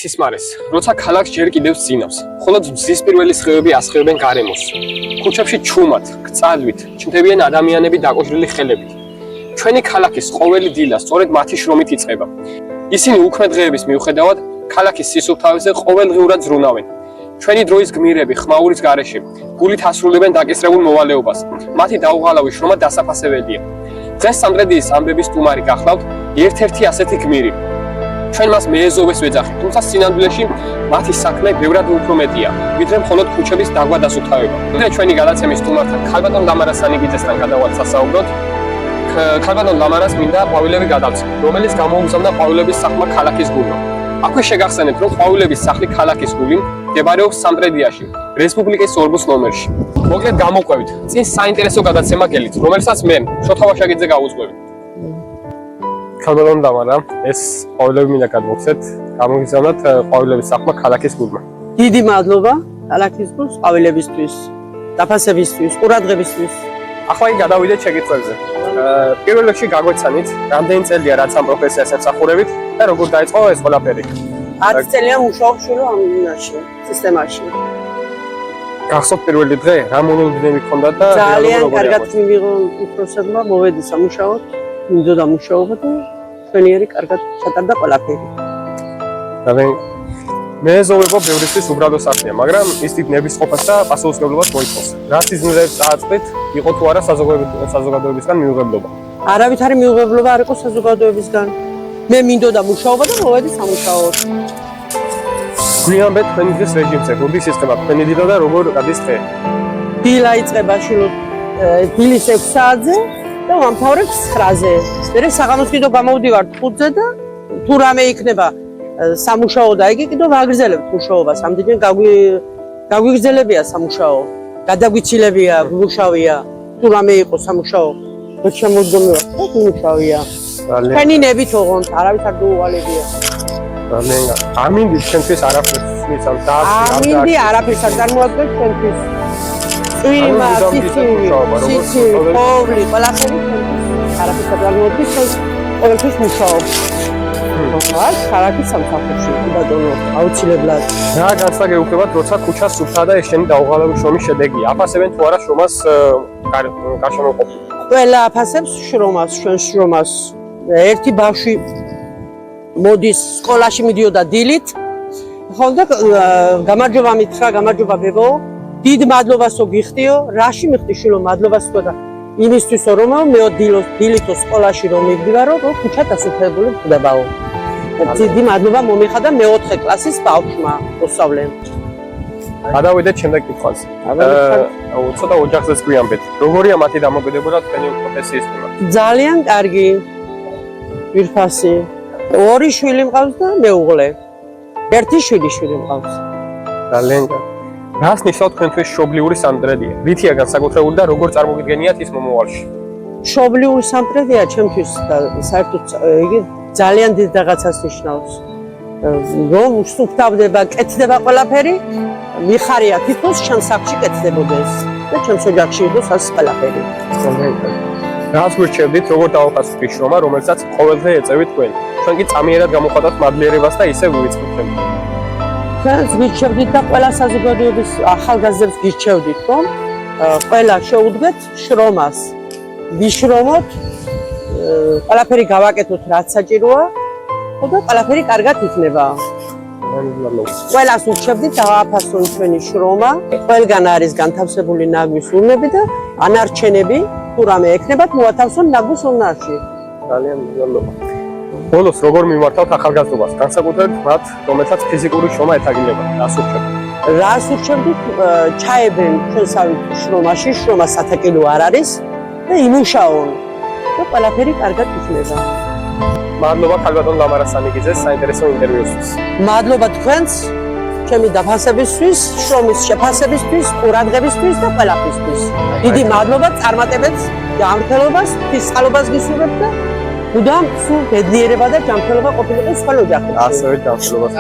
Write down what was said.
სისმარეს, როცა ქალაქს ჯერ კიდევ ძინავს, მხოლოდ მზის პირველი სხივები ასხივებენ გარემოს. ქუჩებში ჩუმად, გწალვით, ჩნდებიან ადამიანები დაკოშრილი ხელებით. ჩვენი ქალაქის ყოველი დილა სწორედ მათი შრომით იწყება. ისინი უქმე დღეების მიუხედავად, ქალაქის სისუფთავეზე ყოველდღიურად ზრუნავენ. ჩვენი დროის გმირები ხმაურის გარეშე, გულით ასრულებენ დაკისრებულ მოვალეობას. მათი დაუღალავი შრომა დასაფასებელია. დღეს სამტრედიის ამბების სტუმარი გახლავთ ერთ-ერთი ასეთი გმირი. ჩვენ მას მეეზოვეს ვეძახით, თუმცა სინამდვილეში მათი საქმე ბევრად უფრო მეტია, ვიდრე მხოლოდ ქუჩების დაგვა დასუფთავება. ვიდრე ჩვენი გადაცემის სტუმართან ქალბატონ ლამარას სანიგიძესთან გადავალთ სასაუბროდ, ქალბატონ ლამარას მინდა ყვავილები გადავწყვეტ, რომელიც გამოუგზავნა ყვავილების სახლმა ქალაქის გულმა. აქვე შეგახსენებთ, რომ ყვავილების სახლი ქალაქის გული მდებარეობს სამტრედიაში, რესპუბლიკის 2 ნომერში. მოკლედ გამოყვებით, წინ საინტერესო გადაცემა გელით, რომელსაც მე, შოთა ვაშაკიძე გავუძღვევი. ქალბატონ ლამარა, ეს ყვავილები მინდა გადმოგცეთ, გამოგიზავნოთ ყვავილების სახლმა ქალაქის გულმა. დიდი მადლობა ქალაქის გულს ყვავილებისთვის, დაფასებისთვის, ყურადღებისთვის. ახლა გადავიდეთ შეკითხვებზე. პირველ რიგში გაგვეცანით, რამდენი წელია რაც ამ პროფესიას ემსახურებით და როგორ დაიწყო ეს ყველაფერი? 10 წელია მუშაობ შვილო ამ სისტემაში. გახსოვთ პირველი დღე, რა მონოლოდინები გქონდათ და ძალიან კარგად მივიღო უფროსებმა, მოვედი სამუშაოდ, მინდოდა მუშაობა და ჩვენიერი კარგად ჩატარდა ყველაფერი. მეეზოვება ბევრისთვის უბრალო საქმეა, მაგრამ ის დიდ ნებისყოფას და პასუხისმგებლობას მოითხოვს. რა სიზმრებს წააწყდით, იყო თუ არა საზოგადოებისგან მიუღებლობა? არავით არის მიუღებლობა არ იყო საზოგადოებისგან. მე მინდოდა მუშაობა და მოვედი სამუშაოდ. გვიანბეთ თქვენი დღის რეჟიმზე, როდის იწყება თქვენი დილა და როგორ გადის დღე? დილა იწყება შვილო დილის 6 საათზე და ვამთავრებ 9-ზე. მერე საღამოს კიდევ გამოვდივართ 5-ზე და თუ რამე იქნება სამუშაო და იგი კიდევ ვაგრძელებთ მუშაობას. ამდენჯერ გაგვიგრძელებია სამუშაო. გადაგვიცილებია, გულშავია. თუ რამე იყო სამუშაო, შემოდგომია და გულშავია. თქვენი ნებით ოღონდ, არავით არ დაუვალებია. ამინდი ჩვენთვის არაფერს მისამ და ამინდი არაფერს არ წარმოადგენს ჩვენთვის. წვიმა, სიცივი, ყოვლი, ყველაფერი ჩვენთვის არაფერს არ წარმოადგენს, ყოველთვის მუშაობ. ხარ, ქალაქის სამსახურში, ბატონო, აუცილებლად. რა განსაკუთრებულად, როცა ქუჩა სუფთა და ეს შენი დაუღალავი შრომის შედეგია, აფასებენ თუ არა შრომას გარშემოყოფილ? ყველა აფასებს შრომას, ჩვენ შრომას. ერთი ბავშვი მოდის სკოლაში მიდიოდა დილით. ხო და გამარჯობა მითხრა, გამარჯობა ბებო. დიდ მადლობასო გიხდიო, რაში მიხდი შვილო მადლობას თქვა და იმისთვისო რომ მე დილითო სკოლაში რომ მივდივარო, ქუჩა დასუფლებული ხდებაო. დიდი მადლობა მომიხადა მე-4 კლასის ბავშვმა მოსავლემ. გადავიდეთ შემდეგ კითხვაზე. ცოტა ოჯახზეც გვიანბეთ. როგორია მათი დამოკიდებულება თქვენი პროფესიის მიმართ? ძალიან კარგი. ვირფასი. 2 შვილი მყავს და მეუღლე. 1 შვილი მყავს. ძალიან კარგი. რას ნიშნავს თქვენთვის მშობლიური სამტრედია? რითია განსაკუთრებული და როგორ წარმოგიდგენიათ ის მომავალში? მშობლიური სამტრედია ჩემთვის საერთოდ იგი ძალიან დიდ რაღაცას ნიშნავს. რომ სუფთავდება, კეთდება ყველაფერი, მიხარია თითქოს ჩემ სახლში კეთდებოდეს და ჩემს ოჯახში იყოს ასე ყველაფერი. რას გვირჩევდით, როგორ დავაფასოთ ის შრომა, რომელსაც ყოველდღე ეწევით თქვენ? ჩვენ კი წამიერად გამოხატავთ მადლიერებას და ისევ ვივიწყებთ ჩემს. ჩვენს გირჩევდით და ყველა საზოგადოების ახალგაზრდებს გირჩევდით, რომ ყველა შეუდგეთ შრომას. ვიშრომოთ, ყველაფერი გავაკეთოთ, რაც საჭიროა, და ყველაფერი კარგად იქნება. ყველას ურჩევდით დავაფასონ ჩვენი შრომა. ყველგან არის განთავსებული ნაგვის ურნები და ანარჩენები, თუ რამე ექნებათ, მოათავსონ ნაგვის ურნაში. ძალიან მადლობა. ბოლოს როგორ მიმართავთ ახალგაზრდობას, განსაკუთრებით მათ, რომელთაც ფიზიკური შრომა ეთაგილებათ? რას ურჩევთ? რას ურჩევდით? ჩაებენ ჩვენსავით შრომაში, შრომა სათაკილო არ არის და იმუშაონ და ყველაფერი კარგად იქნება. მადლობა ქალბატონ ლამარას სანიგიძეს საინტერესო ინტერვიუსთვის. მადლობა თქვენს, ჩემი დაფასებისთვის, შრომის შეფასებისთვის, ყურადღებისთვის და ყველაფრისთვის. დიდი მადლობა წარმატებებს, ჯანმრთელობას, ფისკალობას გისურვებთ და უდამ სულ ბედნიერება და ჯანმრთელობა ყოფილიყო სხვა ოჯახებში. ასევე ჯანმრთელობას.